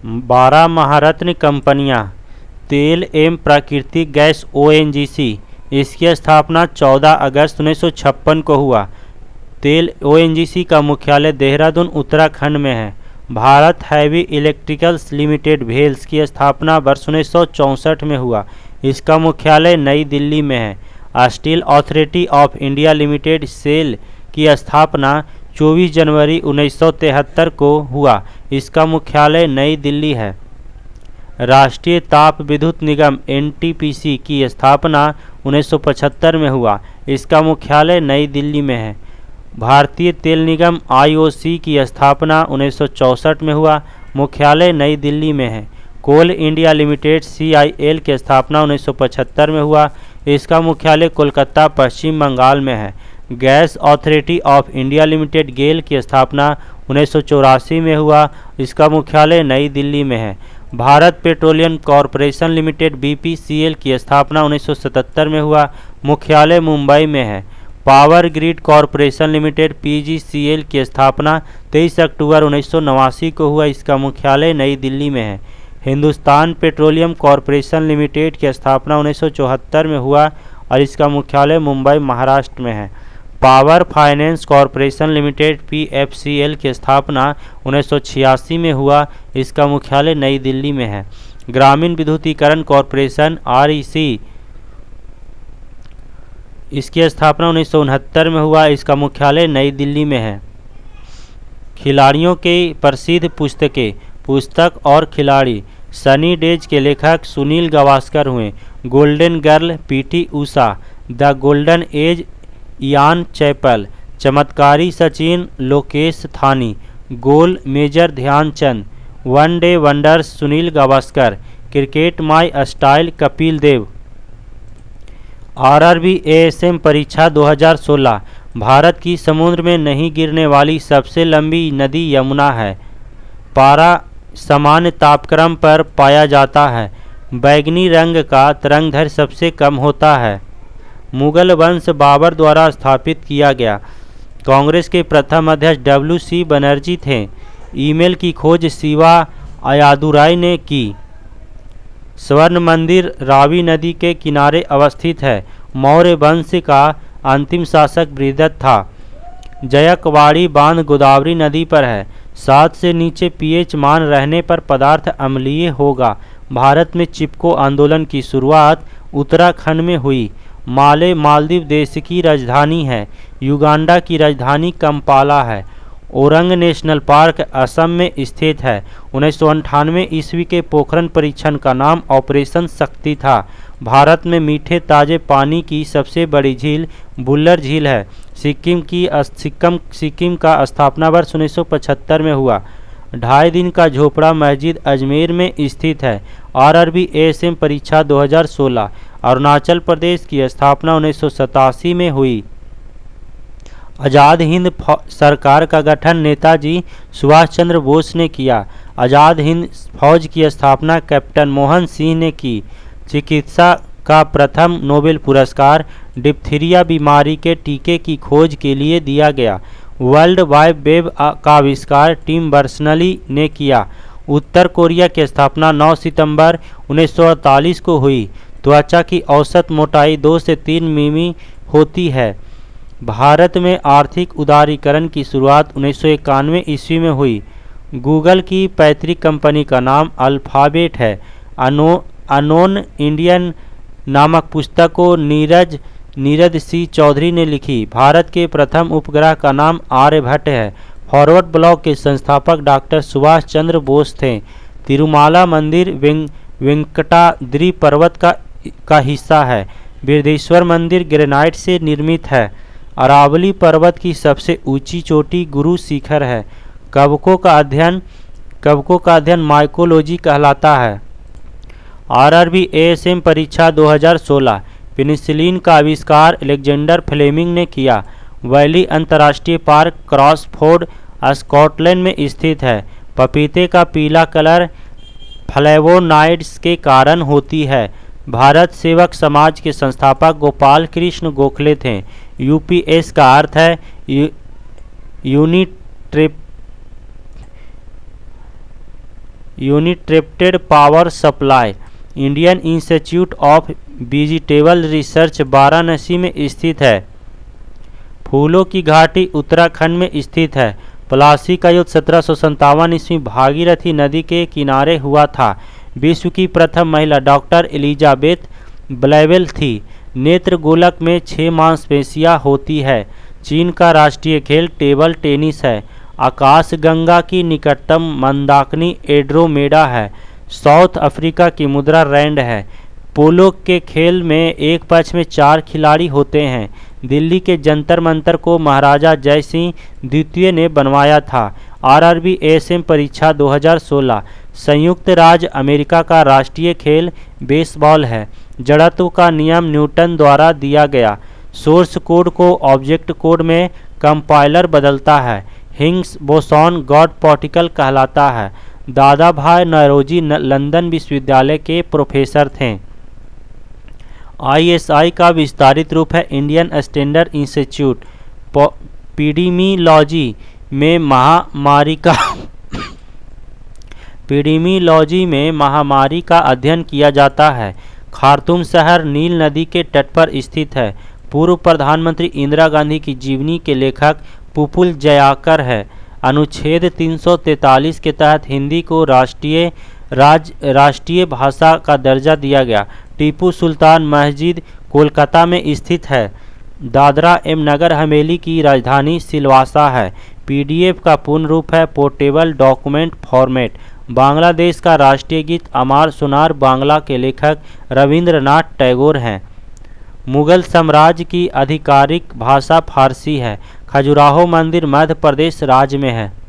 12 महारत्न कंपनियां। तेल एवं प्राकृतिक गैस ONGC, इसकी स्थापना 14 अगस्त 1956 को हुआ। तेल ONGC का मुख्यालय देहरादून उत्तराखंड में है। Bharat heavy electricals limited Wells की स्थापना वर्ष 1964 में हुआ। इसका मुख्यालय नई दिल्ली में है। Steel authority of India limited SAIL की स्थापना 24 जनवरी 1973 को हुआ। इसका मुख्यालय नई दिल्ली है। राष्ट्रीय ताप विद्युत निगम NTPC की स्थापना 1975 में हुआ। इसका मुख्यालय नई दिल्ली में है। भारतीय तेल निगम IOC की स्थापना 1964 में हुआ। मुख्यालय नई दिल्ली में है। कोल इंडिया लिमिटेड CIL की स्थापना 1975 में हुआ। इसका मुख्यालय कोलकाता पश्चिम बंगाल में है। Gas authority of India limited GAIL की स्थापना 1984 में हुआ। इसका मुख्यालय नई दिल्ली में है। Bharat petroleum corporation limited BPCL की स्थापना 1977 में हुआ। मुख्यालय मुंबई में है। Power grid corporation limited PGCL की स्थापना 23 अक्टूबर 1989 को हुआ। इसका मुख्यालय नई दिल्ली में है। हिंदुस्तान पेट्रोलियम कॉरपोरेशन लिमिटेड की स्थापना 1974 में हुआ और इसका मुख्यालय मुंबई महाराष्ट्र में है। Power finance corporation limited PFCL की स्थापना 1986 में हुआ। इसका मुख्यालय नई दिल्ली में है। ग्रामीण विद्युतीकरण कॉरपोरेशन REC, इसकी स्थापना 1969 में हुआ। इसका मुख्यालय नई दिल्ली में है। खिलाड़ियों के प्रसिद्ध पुस्तकें। पुस्तक और खिलाड़ी। सनी डेज के लेखक सुनील गावस्कर हुए। Golden girl PT Usha. The golden age Ian Chappell. चमत्कारी Sachin Lokesh Thani. Goal major Dhyanchand. One day wonders Sunil Gavaskar. Cricket my style Kapil Dev. RRB ASM परीक्षा 2016। भारत की समुद्र में नहीं गिरने वाली सबसे लंबी नदी यमुना है। पारा सामान्य तापक्रम पर पाया जाता है। बैगनी रंग का तरंगदैर्घ्य सबसे कम होता है। मुगल वंश बाबर द्वारा स्थापित किया गया। कांग्रेस के प्रथम अध्यक्ष WC बनर्जी थे। ईमेल की खोज शिवा अयादुराय ने की। स्वर्ण मंदिर रावी नदी के किनारे अवस्थित है। मौर्य वंश का अंतिम शासक बृहदत्त था। जयकवाड़ी बांध गोदावरी नदी पर है। 7 से नीचे pH मान रहने पर पदार्थ अम्लीय होगा। भारत में चिपको आंदोलन की शुरुआत उत्तराखंड में हुई। माले मालदीव देश की राजधानी है। युगांडा की राजधानी कंपाला है। ओरंग नेशनल पार्क असम में स्थित है। 1998 ईस्वी के पोखरण परीक्षण का नाम ऑपरेशन शक्ति था। भारत में मीठे ताजे पानी की सबसे बड़ी झील बुल्लर झील है। सिक्किम का स्थापना वर्ष 1975 में हुआ। 2.5 दिन का झोपड़ा मस्जिद अजमेर में स्थित है। RRB ASM परीक्षा 2016। अरुणाचल प्रदेश की स्थापना 1987 में हुई। आज़ाद हिंद सरकार का गठन नेताजी सुभाष चंद्र बोस ने किया। आज़ाद हिंद फौज की स्थापना कैप्टन मोहन सिंह ने की। चिकित्सा का प्रथम नोबेल पुरस्कार डिप्थीरिया बीमारी के टीके की खोज के लिए दिया गया। वर्ल्ड वाइड वेब का आविष्कार टिम बर्नर्स-ली ने किया। उत्तर कोरिया की स्थापना 9 सितंबर 1948 को हुई। त्वचा की औसत मोटाई 2 से 3 मिमी होती है। भारत में आर्थिक उदारीकरण की शुरुआत 1991 ईस्वी में हुई। गूगल की पैतृक कंपनी का नाम अल्फ़ाबेट है। अनोन इंडियन नामक पुस्तक को नीरज सी चौधरी ने लिखी। भारत के प्रथम उपग्रह का नाम आर्यभट्ट है। फॉरवर्ड ब्लॉक के संस्थापक डॉक्टर सुभाष चंद्र बोस थे। तिरुमाला मंदिर वेंकटाद्रि पर्वत का हिस्सा है। बृहदेश्वर मंदिर ग्रेनाइट से निर्मित है। अरावली पर्वत की सबसे ऊंची चोटी गुरु शिखर है। कवकों का अध्ययन माइकोलॉजी कहलाता है। RRB ASM परीक्षा 2016। पेनिसिलिन का आविष्कार अलेक्जेंडर फ्लेमिंग ने किया। वैली अंतर्राष्ट्रीय पार्क क्रॉसफोर्ड स्कॉटलैंड में स्थित है। पपीते का पीला कलर फ्लेवोनॉइड्स के कारण होती है। भारत सेवक समाज के संस्थापक गोपाल कृष्ण गोखले थे। UPS का अर्थ है uninterrupted power supply. Indian institute of vegetable research Varanasi में स्थित है। फूलों की घाटी उत्तराखंड में स्थित है। प्लासी का युद्ध 1757 ईस्वी भागीरथी नदी के किनारे हुआ था। विश्व की प्रथम महिला डॉक्टर एलिजाबेथ ब्लैवेल थी। नेत्र गोलक में 6 मांसपेशियां होती है। चीन का राष्ट्रीय खेल टेबल टेनिस है। आकाशगंगा की निकटतम मंदाकिनी एंड्रोमेडा है। साउथ अफ्रीका की मुद्रा रैंड है। पोलो के खेल में एक पक्ष में 4 खिलाड़ी होते हैं। दिल्ली के जंतर मंतर को महाराजा जय सिंह द्वितीय ने बनवाया था। आरआरबी एएसएम परीक्षा 2016। संयुक्त राज्य अमेरिका का राष्ट्रीय खेल बेसबॉल है। जड़त्व का नियम न्यूटन द्वारा दिया गया। सोर्स कोड को ऑब्जेक्ट कोड में कंपाइलर बदलता है। हिग्स बोसॉन गॉड पार्टिकल कहलाता है। दादा भाई नौरोजी लंदन विश्वविद्यालय के प्रोफेसर थे। आईएसआई का विस्तारित रूप है इंडियन स्टैंडर्ड इंस्टीट्यूट। एपिडेमियोलॉजी में महामारी का अध्ययन किया जाता है। खार्तूम शहर नील नदी के तट पर स्थित है। पूर्व प्रधानमंत्री इंदिरा गांधी की जीवनी के लेखक पुपुल जयाकर है। अनुच्छेद 343 के तहत हिंदी को राष्ट्रीय भाषा का दर्जा दिया गया। टीपू सुल्तान मस्जिद कोलकाता में स्थित है। दादरा एवं नगर हवेली की राजधानी सिलवासा है। पीडीएफ का पूर्ण रूप है पोर्टेबल डॉक्यूमेंट फॉर्मेट। बांग्लादेश का राष्ट्रीय गीत अमार सुनार बांग्ला के लेखक रविंद्रनाथ टैगोर हैं। मुगल साम्राज्य की आधिकारिक भाषा फारसी है। खजुराहो मंदिर मध्य प्रदेश राज्य में है।